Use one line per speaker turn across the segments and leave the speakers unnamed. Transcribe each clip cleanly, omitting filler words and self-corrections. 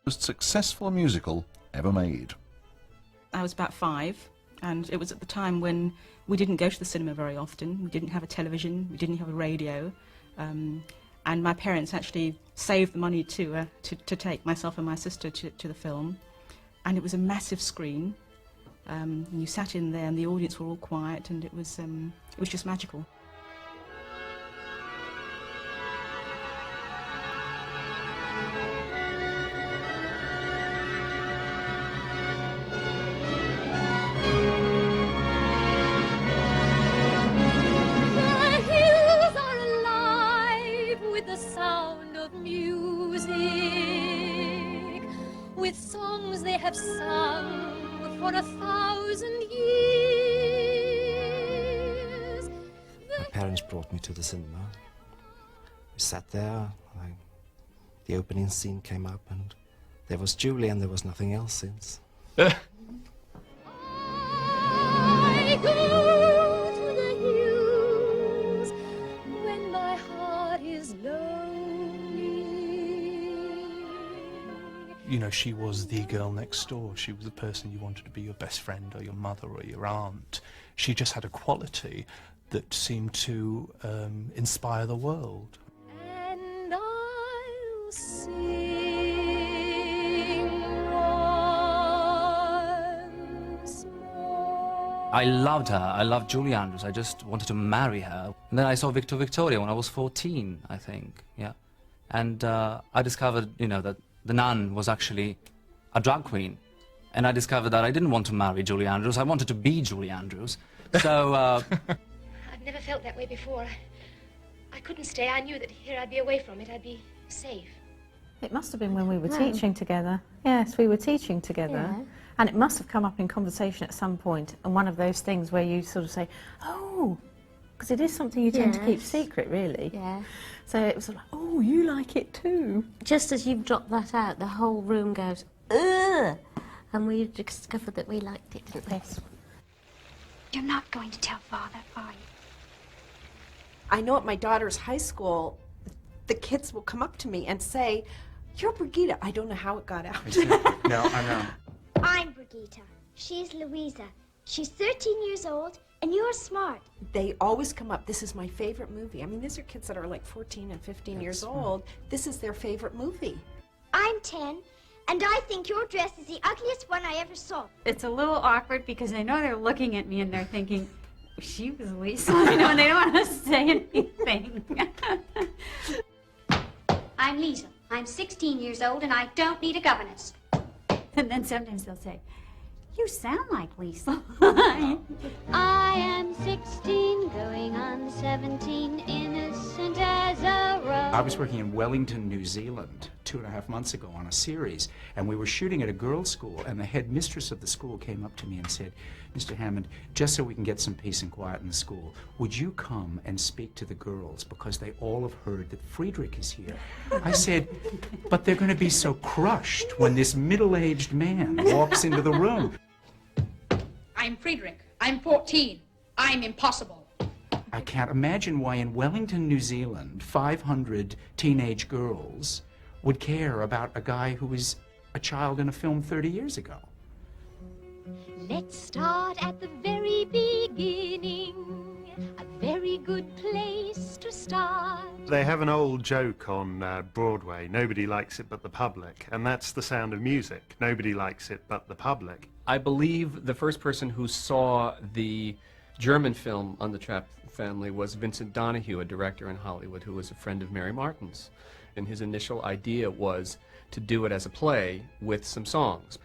Most successful musical ever made.
I was about 5, and it was at the time when we didn't go to the cinema very often. We didn't have a television, we didn't have a radio, and my parents actually saved the money to take myself and my sister to the film. And it was a massive screen. And you sat in there, and the audience were all quiet, and it was just magical.
With songs they have sung for 1,000 years.
My parents brought me to the cinema. We sat there, the opening scene came up, and there was Julie, and there was nothing else since.
I go to the hills when my heart is lonely.
You know, she was the girl next door. She was the person you wanted to be your best friend or your mother or your aunt. She just had a quality that seemed to inspire the world.
And I'll sing once more.
I loved her. I loved Julie Andrews. I just wanted to marry her. And then I saw Victor Victoria when I was 14, I think, yeah. And I discovered, you know, that the nun was actually a drag queen. And I discovered that I didn't want to marry Julie Andrews. I wanted to be Julie Andrews. So,
I've never felt that way before. I couldn't stay. I knew that here I'd be away from it. I'd be safe.
It must have been when we were teaching together. Yes, we were teaching together.
Yeah.
And it must have come up in conversation at some point, and one of those things where you sort of say, oh, because it is something you tend to keep secret, really.
Yeah.
So it was sort of like, oh, you like it too.
Just as you've dropped that out, the whole room goes, ugh! And we discovered that we liked it, didn't we?
Yes.
You're not going to tell Father, are you?
I know at my daughter's high school, the kids will come up to me and say, you're Brigitte. I don't know how it got out.
No, I'm not.
I'm Brigitte. She's Louisa. She's 13 years old, and you're smart.
They always come up, this is my favorite movie. I mean, these are kids that are like 14 and 15 years old. This is their favorite movie.
I'm 10, and I think your dress is the ugliest one I ever saw.
It's a little awkward because I know they're looking at me and they're thinking, she was Lisa, you know, and they don't want to say anything.
I'm Lisa. I'm 16 years old, and I don't need a governess.
And then sometimes they'll say, you sound like Lisa.
I am 16, going on 17, innocent as a rose.
I was working in Wellington, New Zealand 2.5 months ago on a series, and we were shooting at a girls' school, and the head mistress of the school came up to me and said, Mr. Hammond, just so we can get some peace and quiet in the school, would you come and speak to the girls because they all have heard that Friedrich is here? I said, but they're going to be so crushed when this middle-aged man walks into the room.
I'm Friedrich. I'm 14. I'm impossible.
I can't imagine why in Wellington, New Zealand, 500 teenage girls would care about a guy who was a child in a film 30 years ago.
Let's start at the very beginning. A very good place to start.
They have an old joke on Broadway, nobody likes it but the public, and that's The Sound of Music. Nobody likes it but the public.
I believe the first person who saw the German film on the Trapp family was Vincent Donahue, a director in Hollywood who was a friend of Mary Martin's. And his initial idea was to do it as a play with some songs.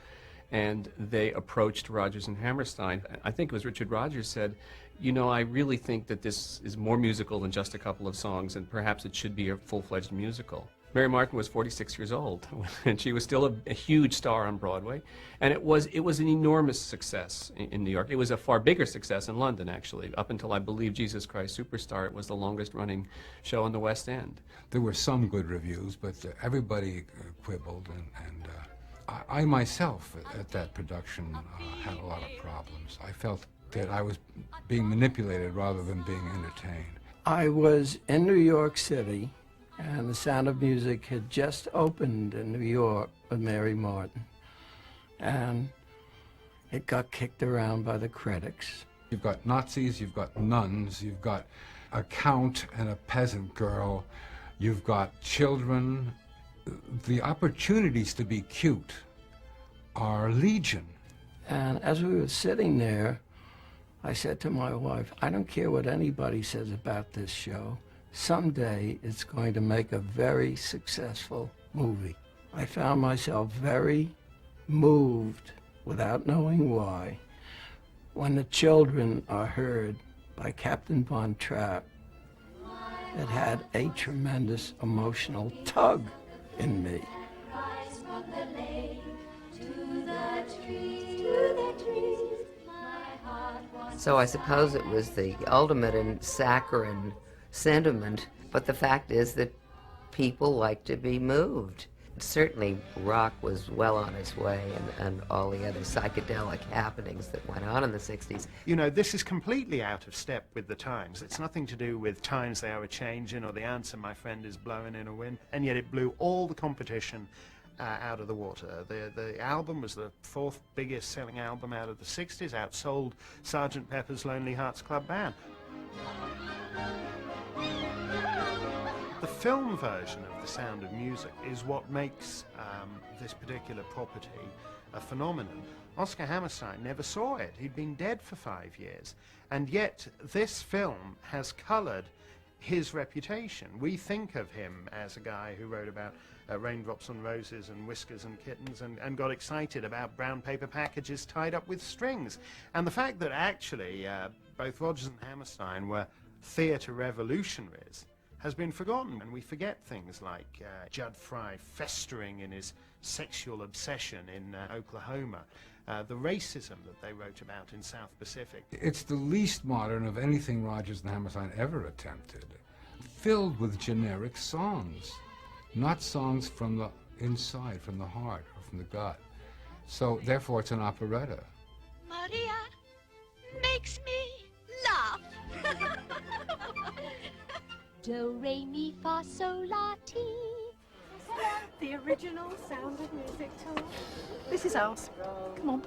And they approached Rodgers and Hammerstein. I think it was Richard Rodgers said, you know, I really think that this is more musical than just a couple of songs, and perhaps it should be a full-fledged musical. Mary Martin was 46 years old, and she was still a huge star on Broadway. And it was an enormous success in New York. It was a far bigger success in London, actually. Up until, I believe, Jesus Christ Superstar, it was the longest-running show on the West End.
There were some good reviews, but everybody quibbled, and I myself, at that production, had a lot of problems. I felt that I was being manipulated rather than being entertained.
I was in New York City And The Sound of Music had just opened in New York with Mary Martin. And it got kicked around by the critics.
You've got Nazis, you've got nuns, you've got a count and a peasant girl, you've got children. The opportunities to be cute are legion.
And as we were sitting there, I said to my wife, I don't care what anybody says about this show. Someday it's going to make a very successful movie. I found myself very moved, without knowing why, when the children are heard by Captain Von Trapp. It had a tremendous emotional tug in me.
So I suppose it was the ultimate in saccharine sentiment, but the fact is that people like to be moved. Certainly rock was well on its way, and all the other psychedelic happenings that went on in the 60s.
You know, this is completely out of step with the times. It's nothing to do with times they are a-changing or the answer my friend is blowing in a wind, and yet it blew all the competition out of the water. The album was the 4th biggest selling album out of the 60s, outsold Sgt. Pepper's Lonely Hearts Club Band. The film version of The Sound of Music is what makes this particular property a phenomenon. Oscar Hammerstein never saw it. He'd been dead for 5 years. And yet this film has coloured his reputation. We think of him as a guy who wrote about raindrops on roses and whiskers and kittens and got excited about brown paper packages tied up with strings. And the fact that actually both Rodgers and Hammerstein were theatre revolutionaries has been forgotten, and we forget things like Judd Fry festering in his sexual obsession in Oklahoma, the racism that they wrote about in South Pacific.
It's the least modern of anything Rodgers and Hammerstein ever attempted, filled with generic songs, not songs from the inside, from the heart, or from the gut. So, therefore, it's an operetta.
Maria makes me laugh. Do, re, mi, fa, sol, la, ti.
The original Sound of Music tour. This is ours. Come on.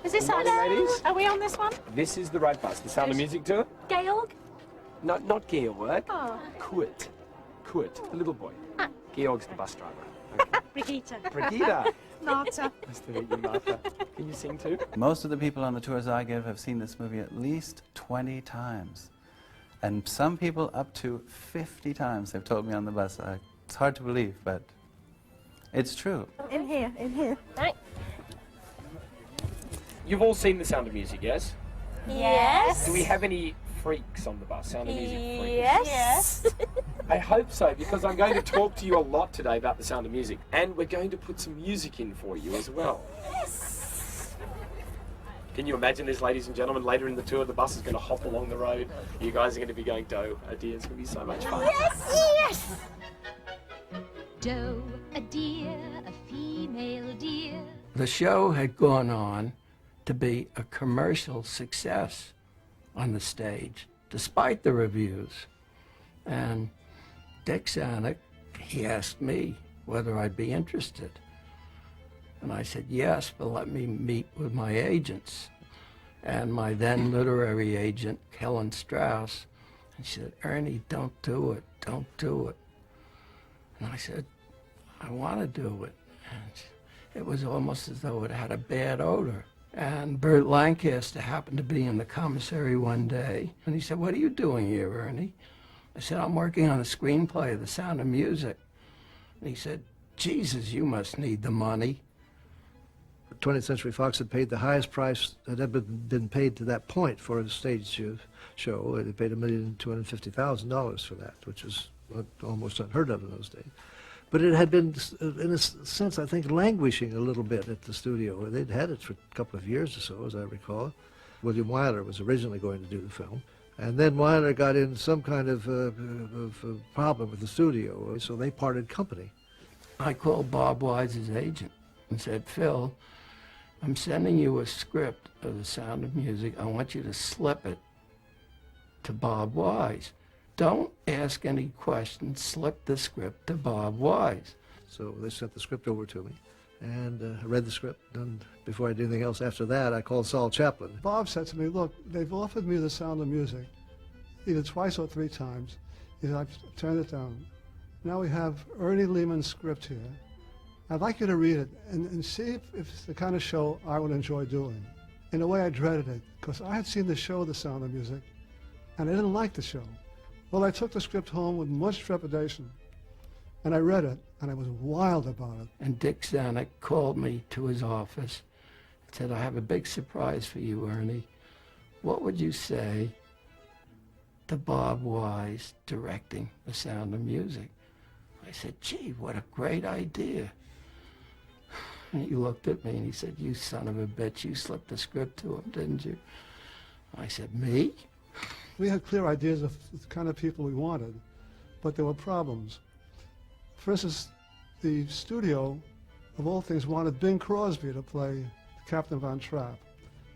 Is this
Good morning,
ours?
ladies.
Are we on this one?
This is the right bus, the Sound of Music tour.
Georg?
Not Georg.
Oh.
Kurt, the little boy. Georg's the bus driver. Okay.
Brigitte.
Brigitte.
Marta.
Nice to meet you, Martha. Can you sing too?
Most of the people on the tours I give have seen this movie at least 20 times. And some people up to 50 times they've told me on the bus. It's hard to believe, but it's true.
In here, in here. Right.
You've all seen The Sound of Music, yes?
Yes.
Do we have any freaks on the bus? Sound of Music freaks?
Yes.
I hope so, because I'm going to talk to you a lot today about The Sound of Music. And we're going to put some music in for you as well.
Yes.
Can you imagine this, ladies and gentlemen? Later in the tour, the bus is going to hop along the road. You guys are going to be going, "Do, a dear." It's going to be so much fun.
Yes, yes. Do, a deer, a female deer.
The show had gone on to be a commercial success on the stage, despite the reviews. And Dick Zanuck, he asked me whether I'd be interested. And I said, yes, but let me meet with my agents. And my then literary agent, Helen Strauss, and she said, Ernie, don't do it, don't do it. And I said, I want to do it. And it was almost as though it had a bad odor. And Burt Lancaster happened to be in the commissary one day, and he said, what are you doing here, Ernie? I said, I'm working on a screenplay of The Sound of Music. And he said, Jesus, you must need the money.
20th Century Fox had paid the highest price that had been paid to that point for a stage show. They paid $1,250,000 for that, which was almost unheard of in those days. But it had been, in a sense, I think, languishing a little bit at the studio. They'd had it for a couple of years or so, as I recall. William Wyler was originally going to do the film. And then Wyler got in some kind of problem with the studio, so they parted company.
I called Bob Wise's agent and said, Phil, I'm sending you a script of The Sound of Music. I want you to slip it to Bob Wise. don't ask any questions, slip the script to Bob Wise.
So they sent the script over to me, and I read the script, and before I did anything else after that, I called Saul Chaplin.
Bob said to me, look, they've offered me The Sound of Music either twice or 3 times. He said, I've turned it down. Now we have Ernie Lehman's script here. I'd like you to read it and see if it's the kind of show I would enjoy doing. In a way, I dreaded it, because I had seen the show The Sound of Music, and I didn't like the show. Well, I took the script home with much trepidation, and I read it, and I was wild about it.
And Dick Zanuck called me to his office and said, I have a big surprise for you, Ernie. What would you say to Bob Wise directing The Sound of Music? I said, gee, what a great idea. And he looked at me and he said, you son of a bitch, you slipped the script to him, didn't you? I said, me?
We had clear ideas of the kind of people we wanted, but there were problems. For instance, the studio, of all things, wanted Bing Crosby to play Captain Von Trapp.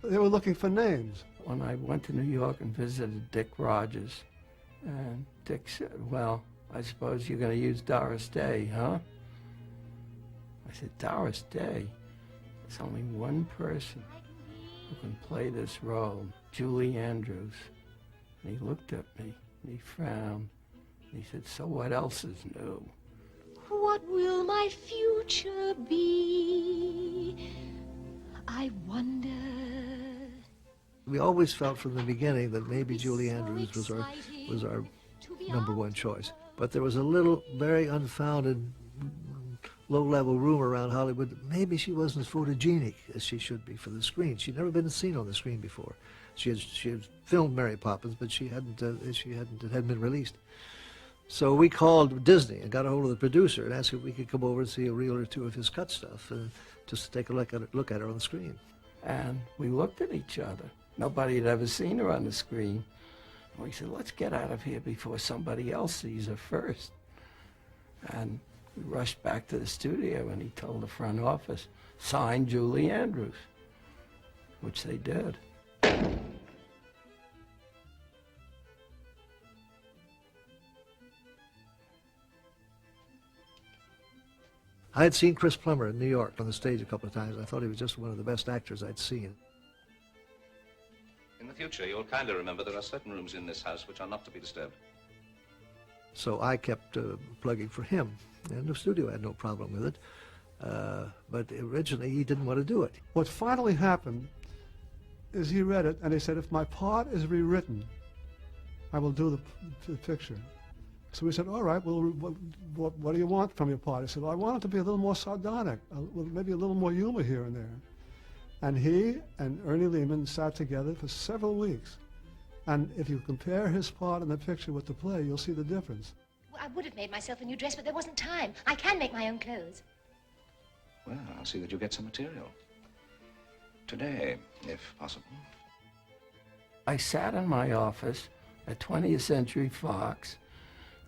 They were looking for names.
When I went to New York and visited Dick Rogers, and Dick said, well, I suppose you're going to use Doris Day, huh? I said, Doris Day? There's only one person who can play this role, Julie Andrews. And he looked at me, and he frowned, and he said, so what else is new?
What will my future be? I wonder.
We always felt from the beginning that maybe Julie Andrews was our #1 choice. But there was a little, very unfounded, low-level rumor around Hollywood that maybe she wasn't as photogenic as she should be for the screen. She'd never been seen on the screen before. She had filmed Mary Poppins, but it hadn't been released. So we called Disney and got a hold of the producer and asked if we could come over and see a reel or 2 of his cut stuff, just to take a look at her on the screen.
And we looked at each other. Nobody had ever seen her on the screen. And we said, let's get out of here before somebody else sees her first. And we rushed back to the studio, and he told the front office, sign Julie Andrews, which they did.
I had seen Chris Plummer in New York on the stage a couple of times. I thought he was just one of the best actors I'd seen.
In the future, you'll kindly remember there are certain rooms in this house which are not to be disturbed.
So I kept plugging for him, and the studio had no problem with it. But originally, he didn't want to do it.
What finally happened is he read it, and he said, if my part is rewritten, I will do the picture. So we said, all right, well, what do you want from your part? He said, well, I want it to be a little more sardonic, maybe a little more humor here and there. And he and Ernie Lehman sat together for several weeks. And if you compare his part in the picture with the play, you'll see the difference.
Well, I would have made myself a new dress, but there wasn't time. I can make my own clothes.
Well, I'll see that you get some material. Today, if possible.
I sat in my office at 20th Century Fox,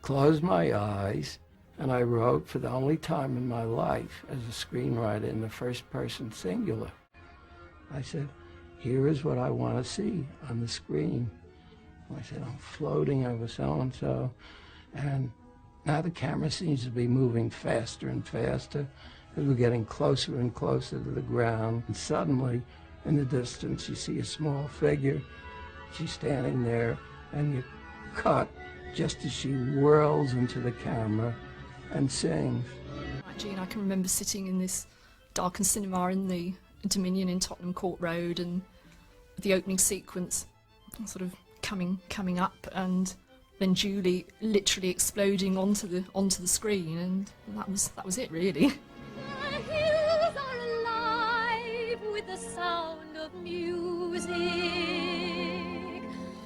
closed my eyes, and I wrote for the only time in my life as a screenwriter in the first person singular. I said, here is what I want to see on the screen. I said, I'm floating over so-and-so, and now the camera seems to be moving faster and faster as we're getting closer and closer to the ground. And suddenly, in the distance, you see a small figure. She's standing there, and you cut just as she whirls into the camera and sings.
Jean, I can remember sitting in this darkened cinema in the Dominion in Tottenham Court Road, and the opening sequence sort of coming up, and then Julie literally exploding onto the screen, and that was it really.
The hills are alive with the sound of music.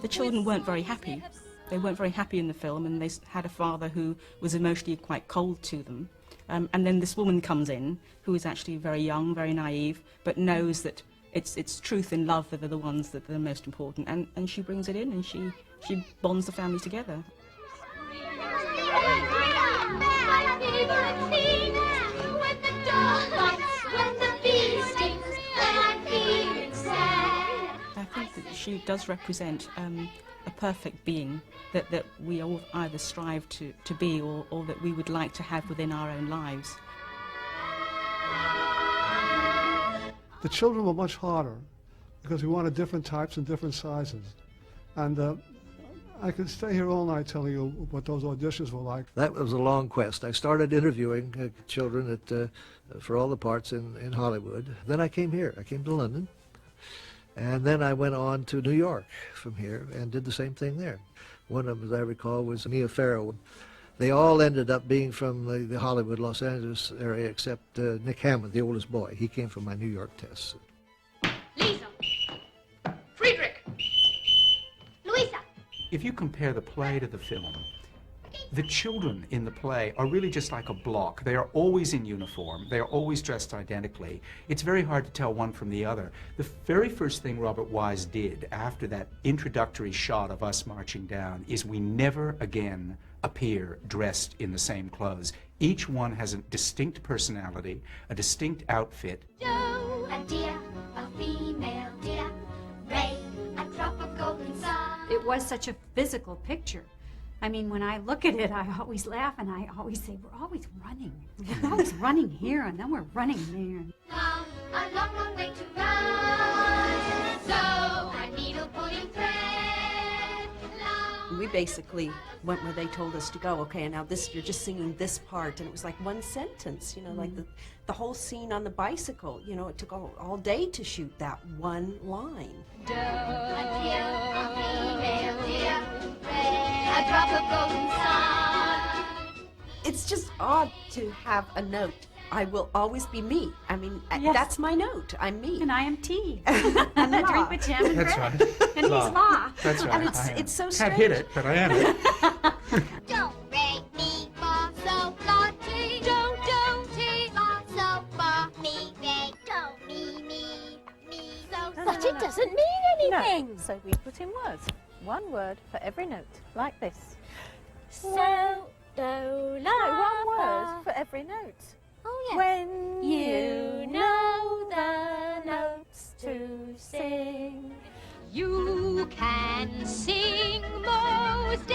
The children weren't very happy. They weren't very happy in the film, and they had a father who was emotionally quite cold to them. And then this woman comes in, who is actually very young, very naive, but knows that it's truth and love that are the ones that are most important. And she brings it in, and she bonds the family together. I think that she does represent a perfect being that we all either strive to be or that we would like to have within our own lives.
The children were much harder because we wanted different types and different sizes. And I could stay here all night telling you what those auditions were like.
That was a long quest. I started interviewing children for all the parts in Hollywood. Then I came here. I came to London. And then I went on to New York from here and did the same thing there. One of them, as I recall, was Mia Farrow. They all ended up being from the Hollywood, Los Angeles area, except Nick Hammond, the oldest boy. He came from my New York tests.
Lisa! Friedrich!
Louisa!
If you compare the play to the film, the children in the play are really just like a block. They are always in uniform. They are always dressed identically. It's very hard to tell one from the other. The very first thing Robert Wise did after that introductory shot of us marching down is we never again appear dressed in the same clothes. Each one has a distinct personality, a distinct outfit.
Joe, a deer, a female deer, Ray, a drop of golden sun.
It was such a physical picture. I mean, when I look at it, I always laugh and I always say, we're always running. We're always running here and then we're running there.
Now, a long, long way to run, so a needle pulling thread.
We basically went where they told us to go. Okay, and now this, you're just singing this part, and it was like one sentence, you know, like the whole scene on the bicycle. You know, it took all day to shoot that one line.
A deer, a female deer, Ray, a drop of golden sun.
It's just odd to have a note. I will always be me. I mean,
Yes.
that's my note. I'm me.
And I am tea. And I drink with jam and
That's
bread.
right.
And he's law.
That's right.
And
I am.
it's so
Can't
strange.
hit it, but I am it.
Don't make me fall so naughty. Don't tea fall so far. Me, Ray, don't me, so
But
so.
it doesn't mean anything. No. So we put in words. One word for every note, like this.
So, do, la,
No, one
fa.
word for every note.
Oh, yeah.
When
You
know the notes to sing.
You can sing most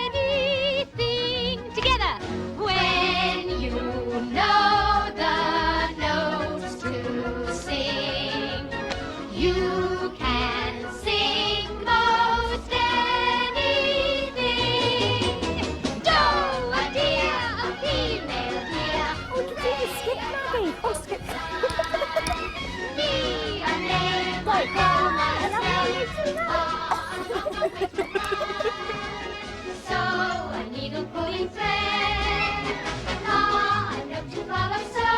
anything together when you know the notes to sing. You can sing most anything. Do, a deer, a female deer.
Oh, you can do the skip, Maggie. Oh, skip.
Me, a name
Like
that.
So, a needle pulling thread, a note to follow, so,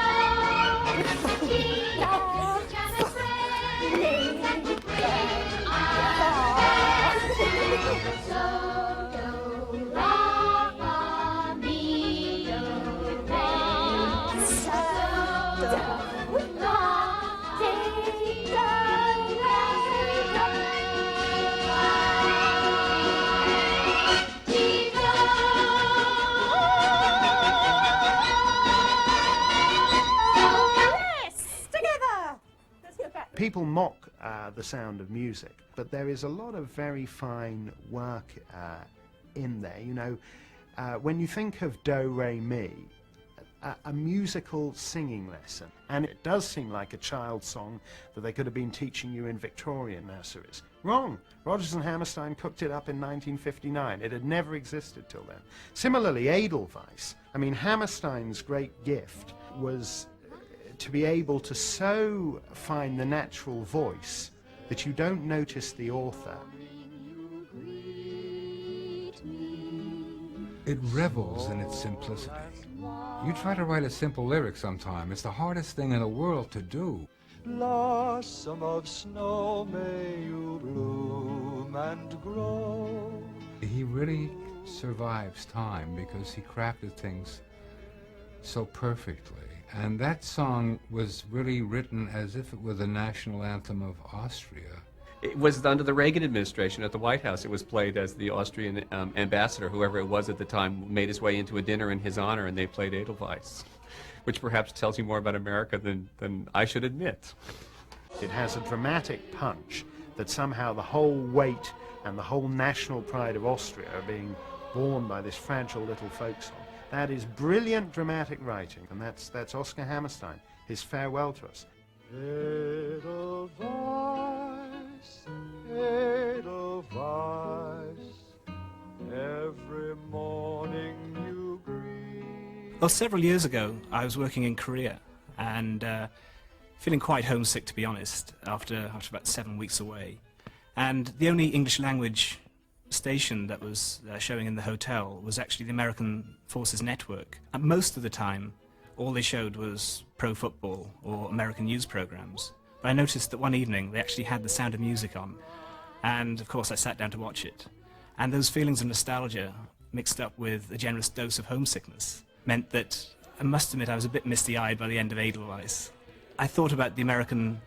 he is trying to spread, and to bring our best. So, do, la, fa, mi, do, re, so, do, la, ti, do,
People mock the sound of music, but there is a lot of very fine work in there. You know, when you think of Do, Re, Mi, a musical singing lesson, and it does seem like a child's song that they could have been teaching you in Victorian nurseries. Wrong. Rodgers and Hammerstein cooked it up in 1959. It had never existed till then. Similarly, Edelweiss. I mean, Hammerstein's great gift was to be able to so find the natural voice that you don't notice the author.
It revels in its simplicity. You try to write a simple lyric sometime. It's the hardest thing in the world to do.
Blossom of snow, may you bloom and grow.
He really survives time because he crafted things so perfectly. And that song was really written as if it were the national anthem of Austria.
It was under the Reagan administration at the White House. It was played as the Austrian ambassador, whoever it was at the time, made his way into a dinner in his honor, and they played Edelweiss, which perhaps tells you more about America than I should admit.
It has a dramatic punch that somehow the whole weight and the whole national pride of Austria being born by this fragile little folk song. That is brilliant dramatic writing, and that's Oscar Hammerstein, his farewell to us.
Edelweiss, every morning you greet.
Well, several years ago, I was working in Korea and feeling quite homesick, to be honest, after about 7 weeks away. And the only English language station that was showing in the hotel was actually the American Forces Network. And most of the time, all they showed was pro football or American news programs. But I noticed that one evening they actually had The Sound of Music on. And of course I sat down to watch it. And those feelings of nostalgia, mixed up with a generous dose of homesickness, meant that I must admit I was a bit misty-eyed by the end of Edelweiss. I thought about the American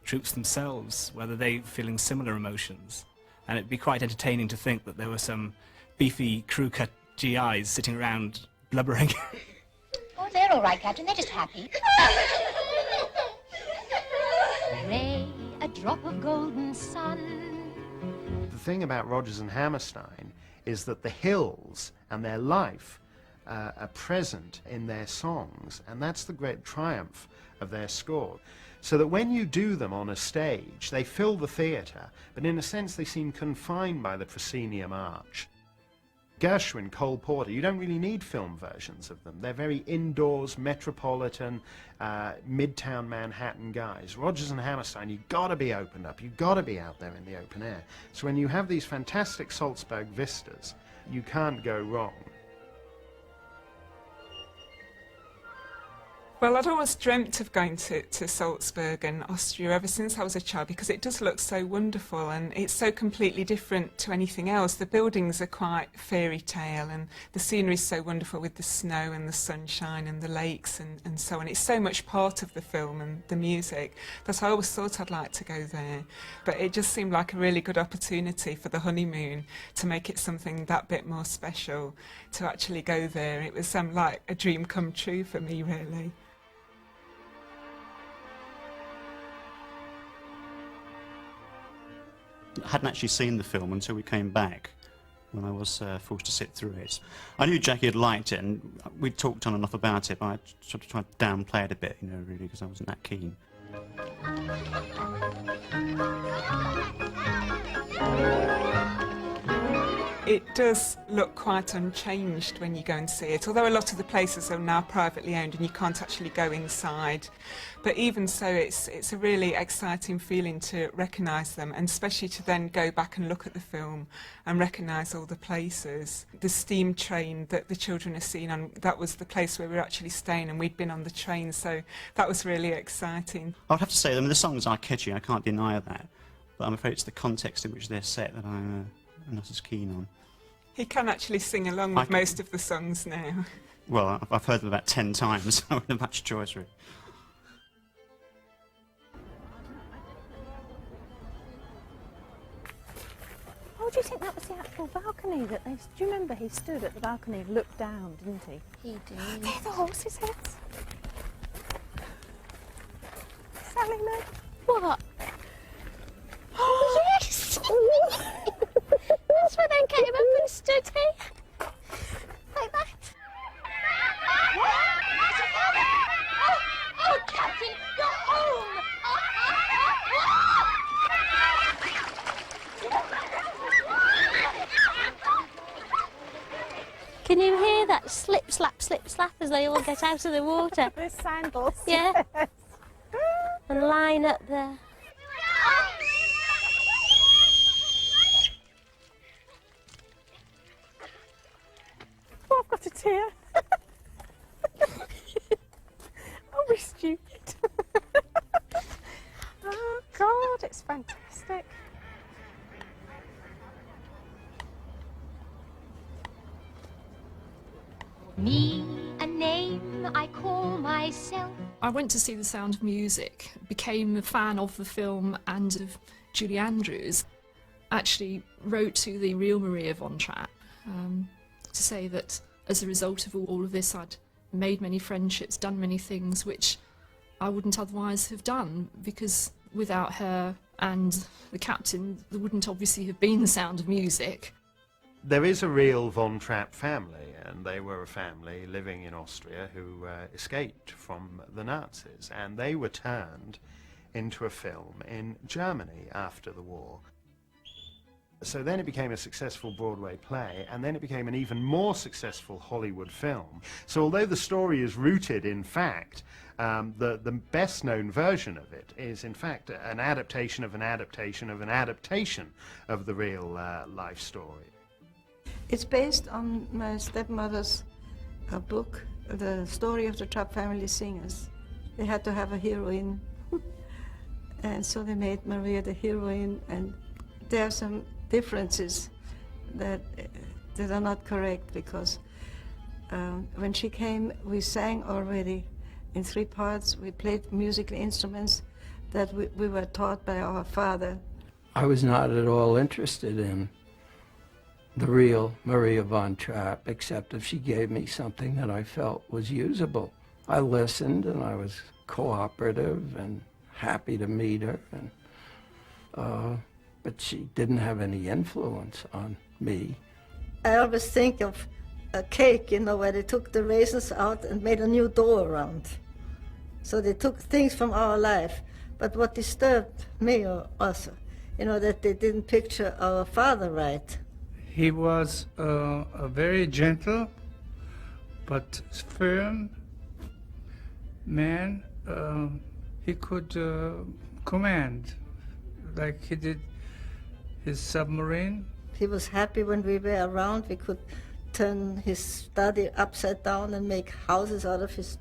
troops themselves, whether they were feeling similar emotions. And it'd be quite entertaining to think that there were some beefy crew-cut GIs sitting around blubbering.
Oh, they're all right, Captain. They're just happy.
Ray, a drop of golden sun.
The thing about Rodgers and Hammerstein is that the hills and their life are present in their songs, and that's the great triumph of their score. So that when you do them on a stage, they fill the theatre, but in a sense they seem confined by the proscenium arch. Gershwin, Cole Porter, you don't really need film versions of them. They're very indoors, metropolitan, midtown Manhattan guys. Rodgers and Hammerstein, you've got to be opened up. You've got to be out there in the open air. So when you have these fantastic Salzburg vistas, you can't go wrong.
Well, I'd always dreamt of going to Salzburg and Austria ever since I was a child, because it does look so wonderful and it's so completely different to anything else. The buildings are quite fairy tale and the scenery is so wonderful with the snow and the sunshine and the lakes and so on. It's so much part of the film and the music that I always thought I'd like to go there. But it just seemed like a really good opportunity for the honeymoon to make it something that bit more special, to actually go there. It was like a dream come true for me, really.
I hadn't actually seen the film until we came back, when I was forced to sit through it. I knew Jackie had liked it, and we talked on and off about it, but I sort of tried to downplay it a bit, really, because I wasn't that keen.
It does look quite unchanged when you go and see it, although a lot of the places are now privately owned and you can't actually go inside. But even so, it's a really exciting feeling to recognise them, and especially to then go back and look at the film and recognise all the places. The steam train that the children are seen on, that was the place where we were actually staying, and we'd been on the train, so that was really exciting.
I would have to say, the songs are catchy, I can't deny that, but I'm afraid it's the context in which they're set that I'm not as keen on.
He can actually sing along with most of the songs now.
Well, I've heard them about 10 times, so I don't have much choice, really.
Oh, do you think that was the actual balcony that they... Do you remember he stood at the balcony and looked down, didn't he?
He did.
They're the horses' heads. Sally Mae.
What? Oh, yes! That's when they came up and stood here. Like that. Oh, Captain, you're home! Can you hear that slip, slap as they all get out of the water?
The sandals.
Yeah. Yes. And line up there.
Oh, I've got a tear. Oh, we're stupid. Oh, God, it's fantastic.
Me, a name I call myself.
I went to see The Sound of Music, became a fan of the film and of Julie Andrews. Actually wrote to the real Maria von Trapp to say that as a result of all of this I'd made many friendships, done many things which I wouldn't otherwise have done, because without her and the captain, there wouldn't obviously have been The Sound of Music.
There is a real Von Trapp family, and they were a family living in Austria who escaped from the Nazis, and they were turned into a film in Germany after the war. So then it became a successful Broadway play, and then it became an even more successful Hollywood film. So although the story is rooted in fact, the best-known version of it is in fact an adaptation of an adaptation of an adaptation of the real life story.
It's based on my stepmother's book, The Story of the Trapp Family Singers. They had to have a heroine, and so they made Maria the heroine, and there are some differences that are not correct, because when she came, we sang already in 3 parts. We played musical instruments that we were taught by our father.
I was not at all interested in the real Maria von Trapp, except if she gave me something that I felt was usable. I listened, and I was cooperative and happy to meet her, and but she didn't have any influence on me.
I always think of a cake, you know, where they took the raisins out and made a new dough around. So they took things from our life. But what disturbed me also, you know, that they didn't picture our father right.
He was a very gentle but firm man. He could command, like he did his submarine.
He was happy when we were around. We could turn his study upside down and make houses out of his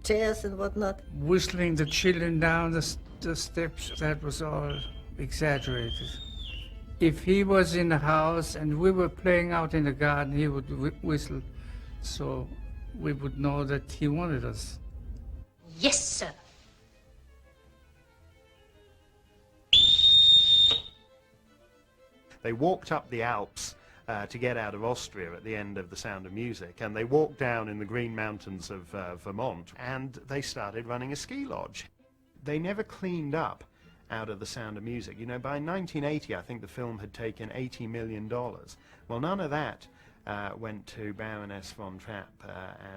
chairs and whatnot.
Whistling the children down the steps, that was all exaggerated. If he was in the house and we were playing out in the garden, he would whistle, so we would know that he wanted us.
Yes, sir.
They walked up the Alps to get out of Austria at the end of The Sound of Music, and they walked down in the Green Mountains of Vermont, and they started running a ski lodge. They never cleaned up out of The Sound of Music. You know, by 1980, I think the film had taken $80 million. Well, none of that went to Baroness von Trapp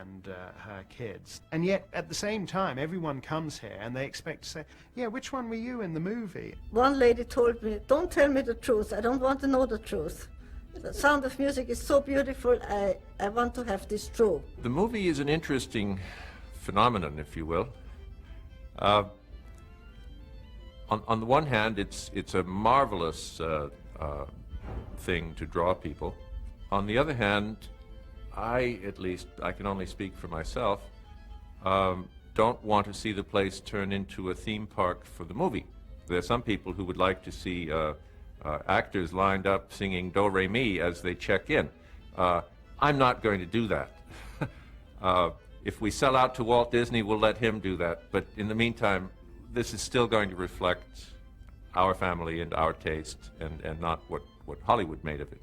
and her kids. And yet, at the same time, everyone comes here and they expect to say, yeah, which one were you in the movie?
One lady told me, don't tell me the truth. I don't want to know the truth. The Sound of Music is so beautiful. I want to have this true.
The movie is an interesting phenomenon, if you will. On the one hand, it's a marvelous thing to draw people. On the other hand, I can only speak for myself, don't want to see the place turn into a theme park for the movie. There are some people who would like to see actors lined up singing Do Re Mi as they check in. I'm not going to do that. If we sell out to Walt Disney, we'll let him do that. But in the meantime, this is still going to reflect our family and our taste, and not what Hollywood made of it.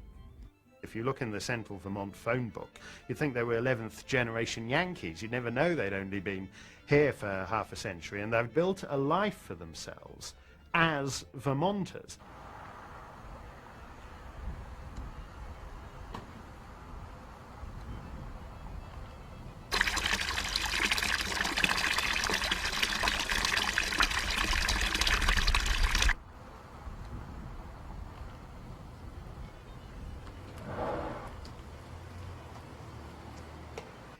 If you look in the Central Vermont phone book, you'd think they were 11th generation Yankees. You'd never know they'd only been here for half a century, and they've built a life for themselves as Vermonters.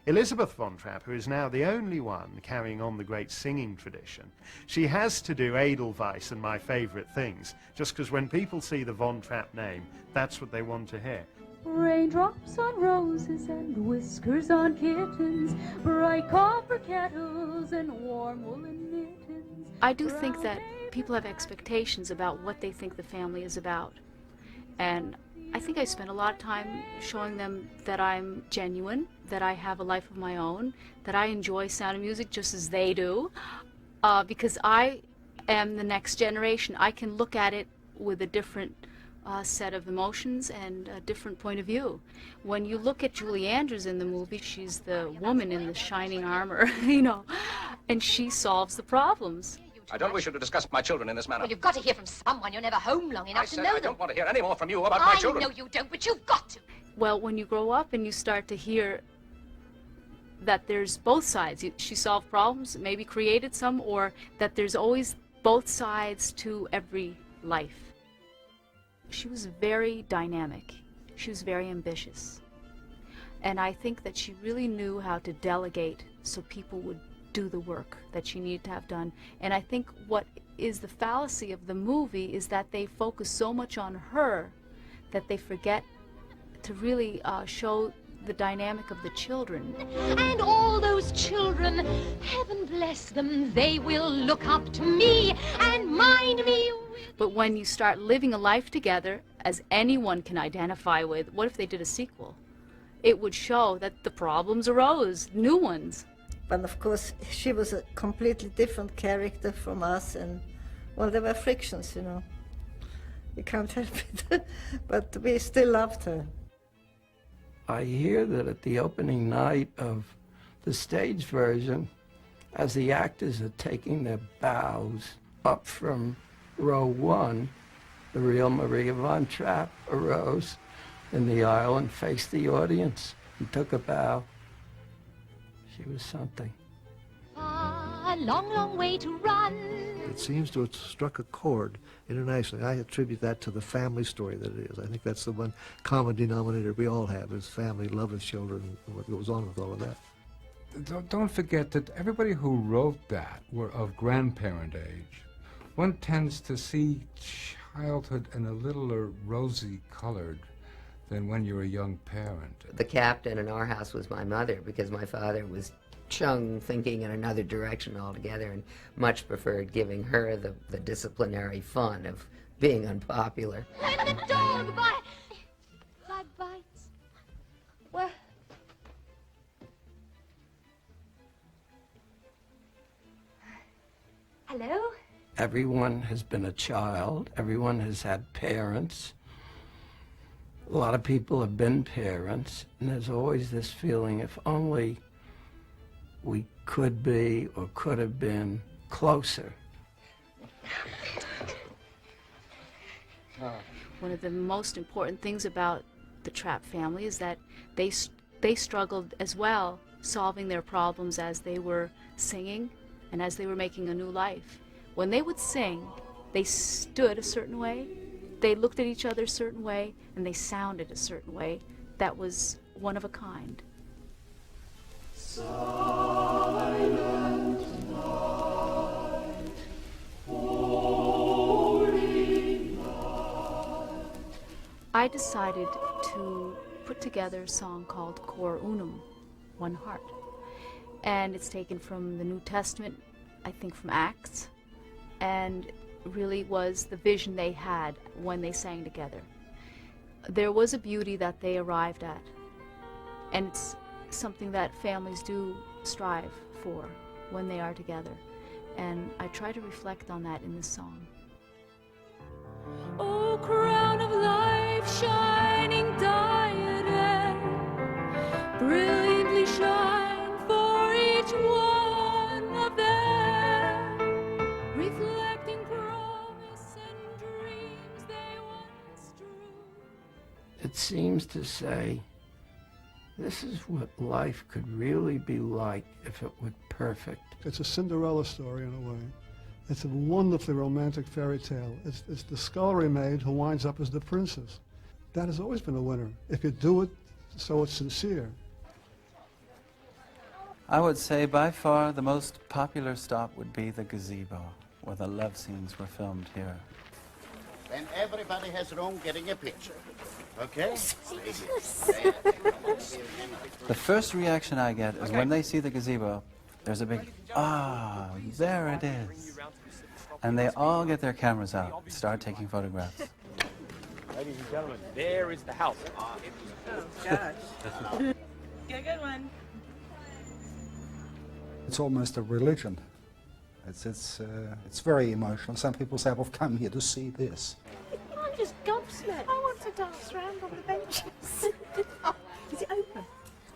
Elizabeth von Trapp, who is now the only one carrying on the great singing tradition, she has to do Edelweiss and My Favorite Things, just because when people see the Von Trapp name, that's what they want to hear.
Raindrops on roses and whiskers on kittens, bright copper kettles and warm woolen mittens.
I do think that people have expectations about what they think the family is about. And I think I spend a lot of time showing them that I'm genuine, that I have a life of my own, that I enjoy Sound of Music just as they do, because I am the next generation. I can look at it with a different set of emotions and a different point of view. When you look at Julie Andrews in the movie, she's the woman in the shining armor, you know, and she solves the problems.
I don't wish you to discuss my children in this manner.
Well, you've got to hear from someone. You're never home long enough
I
to
said
know
I
them.
don't want to hear any more from you about my children.
I know you don't, but you've got to.
Well, when you grow up and you start to hear that there's both sides, she solved problems, maybe created some, or that there's always both sides to every life. She was very dynamic. She was very ambitious. And I think that she really knew how to delegate so people would do the work that she needed to have done. And I think what is the fallacy of the movie is that they focus so much on her that they forget to really show the dynamic of the children.
And all those children, heaven bless them, they will look up to me and mind me.
But when you start living a life together, as anyone can identify with, what if they did a sequel? It would show that the problems arose, new ones.
But of course, she was a completely different character from us, and well, there were frictions, you know. You can't help it, but we still loved her.
I hear that at the opening night of the stage version, as the actors are taking their bows up from row 1, the real Maria von Trapp arose in the aisle and faced the audience and took a bow. She was something.
A long, long way to run.
It seems to have struck a chord internationally. I attribute that to the family story that it is. I think that's the one common denominator we all have, is family, love of children, and what goes on with all of that.
Don't forget that everybody who wrote that were of grandparent age. One tends to see childhood in a littler rosy colored than when you're a young parent.
The captain in our house was my mother, because my father was chung thinking in another direction altogether and much preferred giving her the disciplinary fun of being unpopular.
The dog bite. Dog bites. Well. Hello?
Everyone has been a child. Everyone has had parents. A lot of people have been parents, and there's always this feeling, if only we could be or could have been closer.
One of the most important things about the Trapp family is that they struggled as well, solving their problems as they were singing and as they were making a new life. When they would sing, they stood a certain way, they looked at each other a certain way, and they sounded a certain way that was one of a kind.
Silent night, holy night.
I decided to put together a song called Cor Unum, One Heart. And it's taken from the New Testament, I think from Acts, and really was the vision they had when they sang together. There was a beauty that they arrived at, and it's something that families do strive for when they are together, and I try to reflect on that in this song.
Oh, crown of life, shining diadem, brilliantly shine for each one of them, reflecting promise and dreams they once drew.
It seems to say, this is what life could really be like if it were perfect.
It's a Cinderella story in a way. It's a wonderfully romantic fairy tale. It's the scullery maid who winds up as the princess. That has always been a winner, if you do it so it's sincere.
I would say by far the most popular stop would be the gazebo, where the love scenes were filmed here.
Then everybody has room getting a picture. Okay?
The first reaction I get is when they see the gazebo, there's a big, ah, there it is. And they all get their cameras out and start taking photographs.
Ladies and gentlemen, there is the house.
Oh, gosh. Get a good one.
It's almost a religion. It's very emotional. Some people say, I've come here to see this.
I'm just gobsmacked. I want to dance around on the benches. Oh, is it open?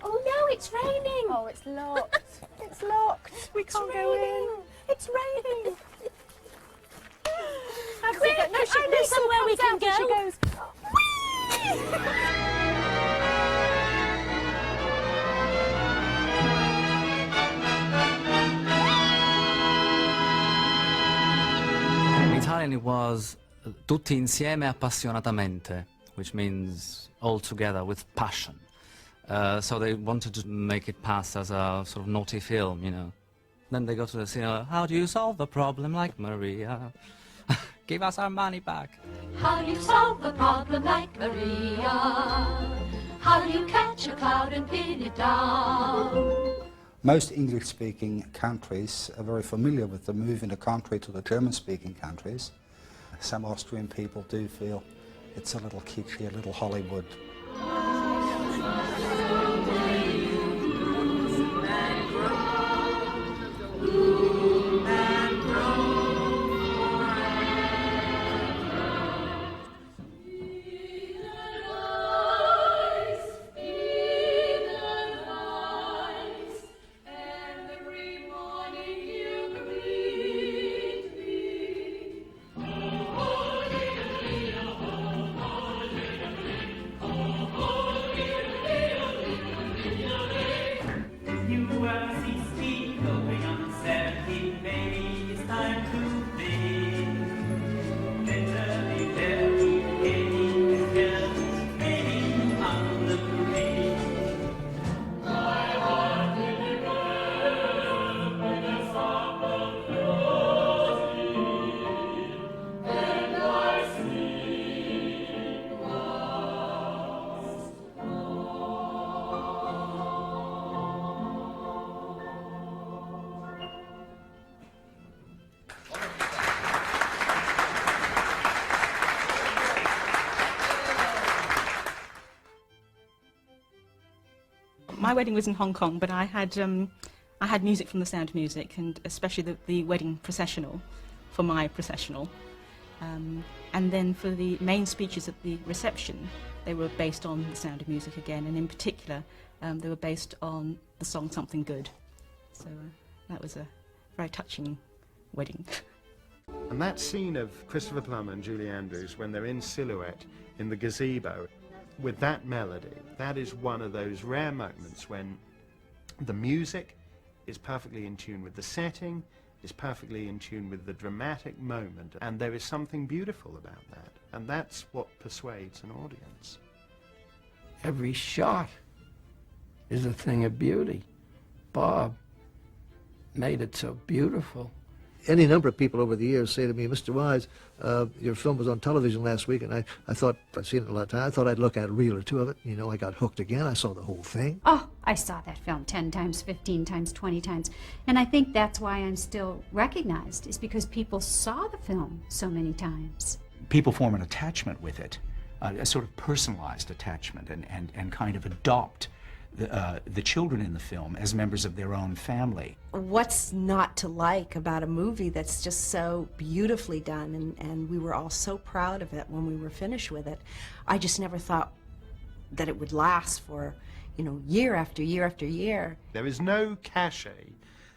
Oh no, it's raining. Oh, it's locked. It's locked. We can't go in. It's raining. somewhere we can go? She goes,
In Italian it was tutti insieme appassionatamente, which means all together with passion. So they wanted to make it pass as a sort of naughty film, you know. Then they go to the cinema, how do you solve the problem like Maria? Give us our money back.
How do you solve a problem like Maria? How do you catch a cloud and pin it down?
Most English-speaking countries are very familiar with the move in the country to the German-speaking countries. Some Austrian people do feel it's a little kitschy, a little Hollywood.
my wedding was in Hong Kong, but I had music from The Sound of Music, and especially the wedding processional for my processional. And then for the main speeches at the reception, they were based on The Sound of Music again, and in particular, they were based on the song Something Good. So that was a very touching wedding.
And that scene of Christopher Plummer and Julie Andrews when they're in silhouette in the gazebo with that melody, that is one of those rare moments when the music is perfectly in tune with the setting, is perfectly in tune with the dramatic moment, and there is something beautiful about that, and that's what persuades an audience.
Every shot is a thing of beauty. Bob made it so beautiful.
Any number of people over the years say to me, Mr. Wise, your film was on television last week, and I thought, I've seen it a lot of times, I thought I'd look at a reel or two of it. You know, I got hooked again. I saw the whole thing.
Oh, I saw that film 10 times, 15 times, 20 times. And I think that's why I'm still recognized, is because people saw the film so many times.
People form an attachment with it, a sort of personalized attachment, and kind of adopt the children in the film as members of their own family.
What's not to like about a movie that's just so beautifully done, and we were all so proud of it when we were finished with it. I just never thought that it would last for, you know, year after year after year.
There is no cachet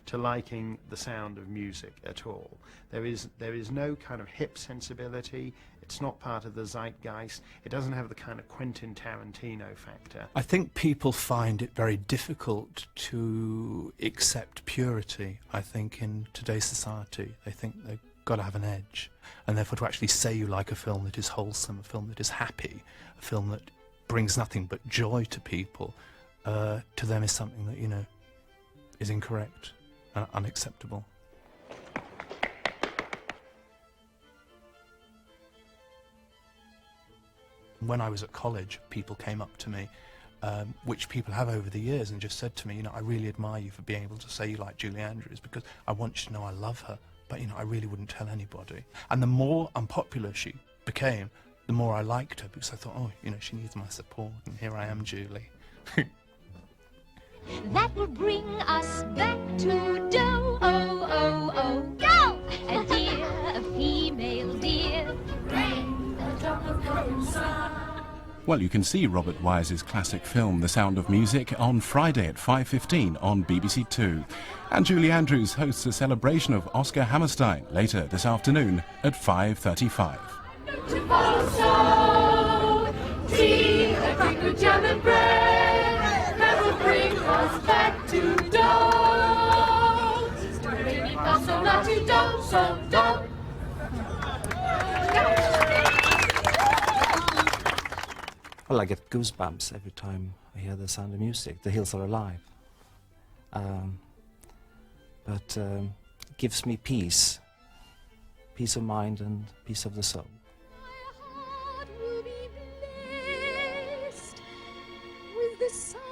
to liking The Sound of Music at all. There is no kind of hip sensibility. It's not part of the zeitgeist. It doesn't have the kind of Quentin Tarantino factor.
I think people find it very difficult to accept purity, I think, in today's society. They think they've got to have an edge. And therefore to actually say you like a film that is wholesome, a film that is happy, a film that brings nothing but joy to people, to them is something that, you know, is incorrect and unacceptable. When I was at college, people came up to me, which people have over the years, and just said to me, you know, I really admire you for being able to say you like Julie Andrews, because I want you to know I love her, but, you know, I really wouldn't tell anybody. And the more unpopular she became, the more I liked her, because I thought, oh, you know, she needs my support, and here I am, Julie.
That will bring us back to dough, oh, oh, oh, go! A deer, a female deer, bring a drop of crimson.
Well, you can see Robert Wise's classic film, The Sound of Music, on Friday at 5:15 on BBC Two. And Julie Andrews hosts a celebration of Oscar Hammerstein later this afternoon at 5:35.
To follow so, tea, a drink of jam and bread, that will bring us back to do. Do, re, mi, fa, sol, la, ti, do, so, do.
Well, I get goosebumps every time I hear The Sound of Music. The Hills Are Alive. But it gives me peace of mind and peace of the soul.
Will be blessed with the sound